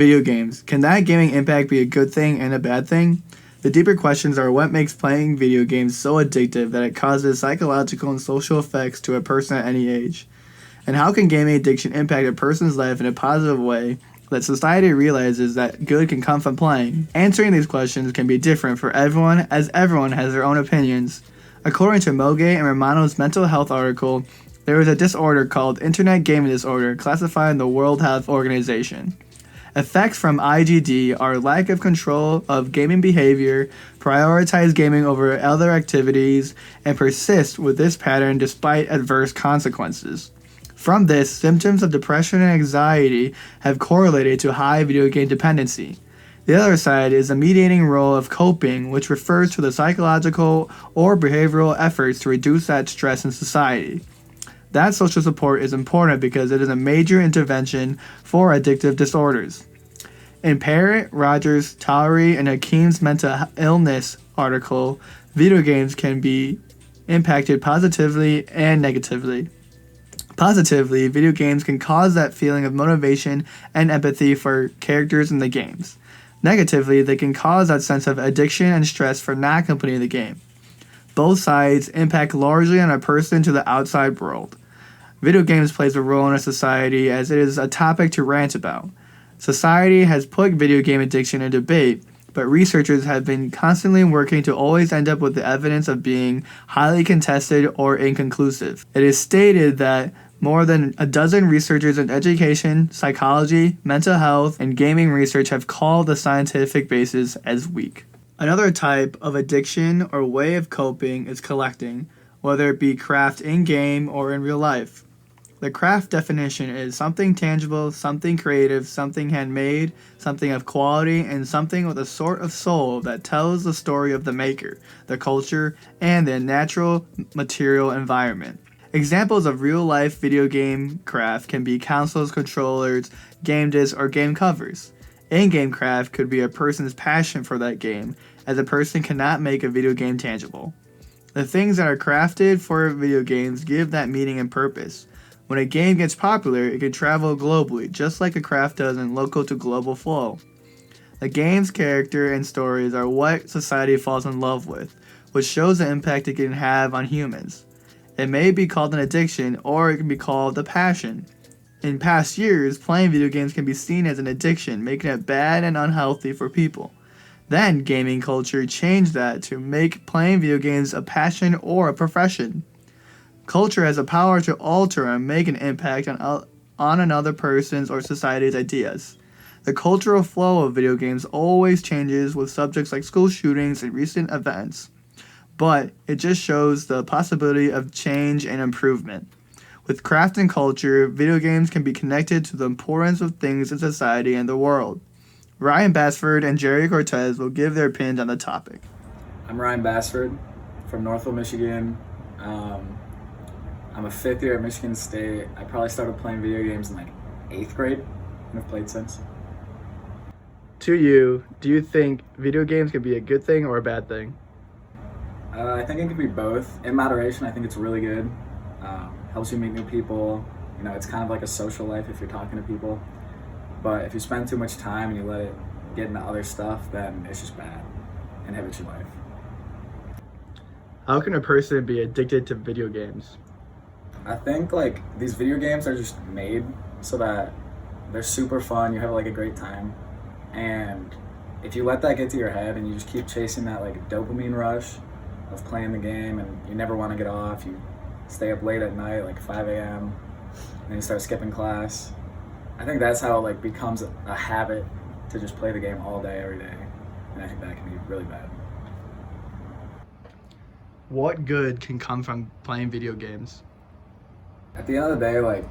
Video games. Can that gaming impact be a good thing and a bad thing? The deeper questions are what makes playing video games so addictive that it causes psychological and social effects to a person at any age? And how can gaming addiction impact a person's life in a positive way that society realizes that good can come from playing? Answering these questions can be different for everyone, as everyone has their own opinions. According to Moge and Romano's mental health article, there is a disorder called Internet Gaming Disorder classified in the World Health Organization. Effects from IGD are lack of control of gaming behavior, prioritize gaming over other activities, and persist with this pattern despite adverse consequences. From this, symptoms of depression and anxiety have correlated to high video game dependency. The other side is the mediating role of coping, which refers to the psychological or behavioral efforts to reduce that stress in society. That social support is important because it is a major intervention for addictive disorders. In Parrott, Rogers, Towery, and Hakeem's mental illness article, video games can be impacted positively and negatively. Positively, video games can cause that feeling of motivation and empathy for characters in the games. Negatively, they can cause that sense of addiction and stress for not completing the game. Both sides impact largely on a person to the outside world. Video games plays a role in our society as it is a topic to rant about. Society has put video game addiction in debate, but researchers have been constantly working to always end up with the evidence of being highly contested or inconclusive. It is stated that more than a dozen researchers in education, psychology, mental health, and gaming research have called the scientific basis as weak. Another type of addiction or way of coping is collecting, whether it be craft in-game or in real life. The craft definition is something tangible, something creative, something handmade, something of quality, and something with a sort of soul that tells the story of the maker, the culture, and the natural material environment. Examples of real-life video game craft can be consoles, controllers, game discs, or game covers. In-game craft could be a person's passion for that game, as a person cannot make a video game tangible. The things that are crafted for video games give that meaning and purpose. When a game gets popular, it can travel globally, just like a craft does in local to global flow. The game's character and stories are what society falls in love with, which shows the impact it can have on humans. It may be called an addiction, or it can be called a passion. In past years, playing video games can be seen as an addiction, making it bad and unhealthy for people. Then, gaming culture changed that to make playing video games a passion or a profession. Culture has the power to alter and make an impact on another person's or society's ideas. The cultural flow of video games always changes with subjects like school shootings and recent events, but it just shows the possibility of change and improvement. With craft and culture, video games can be connected to the importance of things in society and the world. Ryan Bassford and Jerry Cortez will give their opinions on the topic. I'm Ryan Bassford from Northville, Michigan. I'm a fifth year at Michigan State. I probably started playing video games in like 8th grade and have played since. To you, do you think video games can be a good thing or a bad thing? I think it can be both. In moderation, I think it's really good. Helps you meet new people. You know, it's kind of like a social life if you're talking to people. But if you spend too much time and you let it get into other stuff, then it's just bad and inhibits your life. How can a person be addicted to video games? I think like these video games are just made so that they're super fun, you have like a great time. And if you let that get to your head and you just keep chasing that like dopamine rush of playing the game and you never want to get off, you stay up late at night, like 5 a.m., and then you start skipping class. I think that's how it like becomes a habit to just play the game all day, every day. And I think that can be really bad. What good can come from playing video games? At the end of the day, like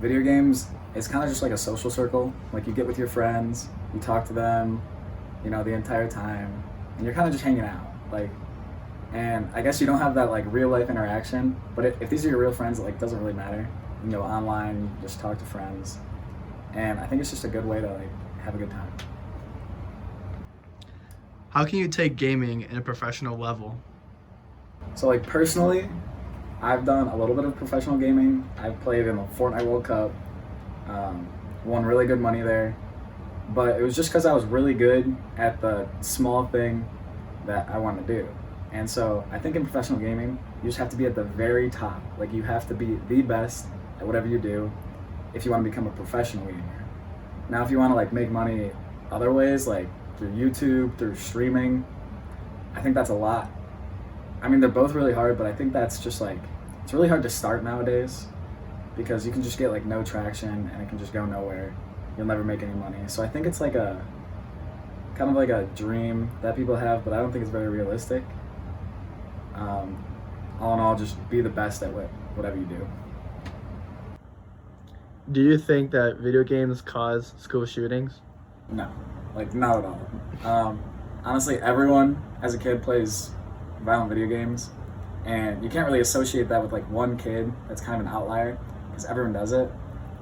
video games, it's kind of just like a social circle. Like you get with your friends, you talk to them, you know, the entire time, and you're kind of just hanging out. Like, and I guess you don't have that like real life interaction, but if these are your real friends, it like doesn't really matter. You can go online, just talk to friends, and I think it's just a good way to like have a good time. How can you take gaming in a professional level? So like personally, I've done a little bit of professional gaming. I've played in the Fortnite World Cup, won really good money there, But it was just because I was really good at the small thing that I wanted to do. And so I think in professional gaming, you just have to be at the very top. Like you have to be the best at whatever you do if you want to become a professional gamer. Now, if you want to like make money other ways, like through YouTube, through streaming, I think that's a lot. I mean, they're both really hard, but I think that's just like it's really hard to start nowadays because you can just get like no traction and it can just go nowhere. You'll never make any money. So I think it's like a kind of like a dream that people have, but I don't think it's very realistic. All in all, just be the best at whatever you do. Do you think that video games cause school shootings? No, like not at all. Honestly, everyone as a kid plays violent video games, and you can't really associate that with like one kid. That's kind of an outlier because everyone does it.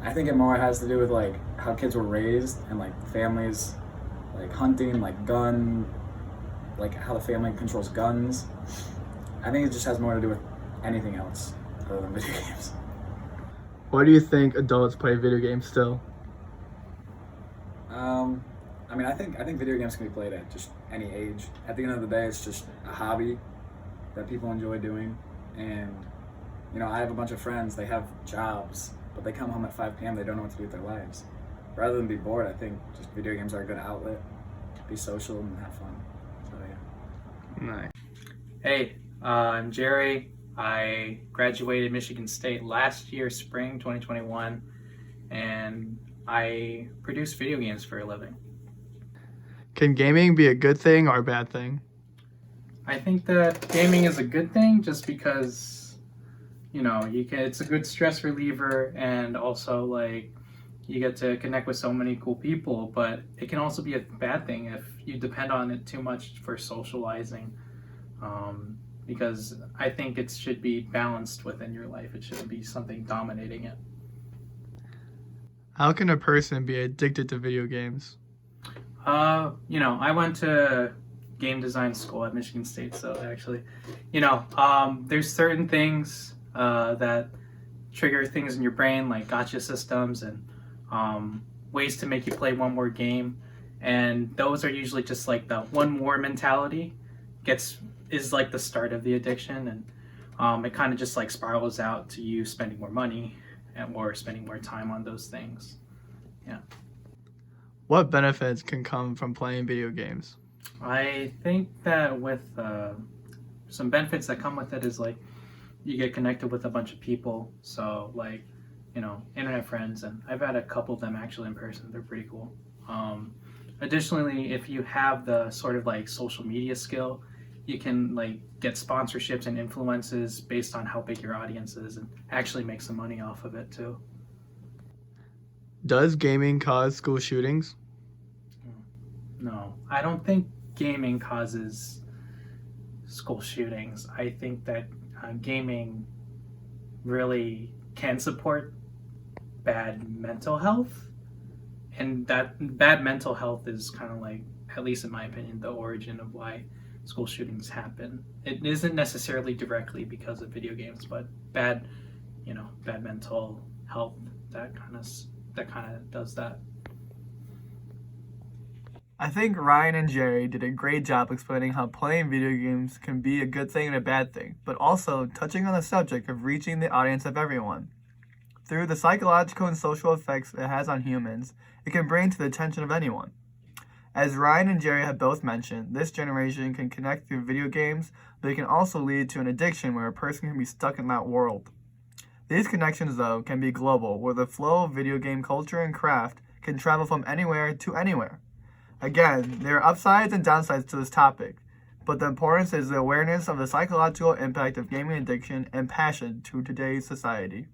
I think it more has to do with like how kids were raised and like families, like hunting, like gun, like how the family controls guns. I think it just has more to do with anything else other than video games. Why do you think adults play video games still? I mean, I think video games can be played at just any age. At the end of the day, it's just a hobby that people enjoy doing. And you know, I have a bunch of friends. They have jobs, but they come home at 5 p.m. They don't know what to do with their lives. Rather than be bored, I think just video games are a good outlet. Be social and have fun. So yeah. Nice. Hey, I'm Jerry. I graduated Michigan State last year, spring 2021, and I produce video games for a living. Can gaming be a good thing or a bad thing? I think that gaming is a good thing just because, you know, it's a good stress reliever, and also like you get to connect with so many cool people, but it can also be a bad thing if you depend on it too much for socializing. Because I think it should be balanced within your life. It shouldn't be something dominating it. How can a person be addicted to video games? You know, I went to game design school at Michigan State, so actually, you know, there's certain things that trigger things in your brain, like gotcha systems and ways to make you play one more game, and those are usually just like the one more mentality is like the start of the addiction, and it kind of just like spirals out to you spending more money or spending more time on those things. Yeah. What benefits can come from playing video games? I think that with some benefits that come with it is like you get connected with a bunch of people. So like, you know, internet friends, and I've had a couple of them actually in person. They're pretty cool. Additionally, if you have the sort of like social media skill, you can like get sponsorships and influences based on how big your audience is and actually make some money off of it too. Does gaming cause school shootings? No, I don't think gaming causes school shootings. I think that gaming really can support bad mental health, and that bad mental health is kind of like, at least in my opinion, the origin of why school shootings happen. It isn't necessarily directly because of video games, but bad mental health that kind of does that. I think Ryan and Jerry did a great job explaining how playing video games can be a good thing and a bad thing, but also touching on the subject of reaching the audience of everyone. Through the psychological and social effects it has on humans, it can bring to the attention of anyone. As Ryan and Jerry have both mentioned, this generation can connect through video games, but it can also lead to an addiction where a person can be stuck in that world. These connections, though, can be global, where the flow of video game culture and craft can travel from anywhere to anywhere. Again, there are upsides and downsides to this topic, but the importance is the awareness of the psychological impact of gaming addiction and passion to today's society.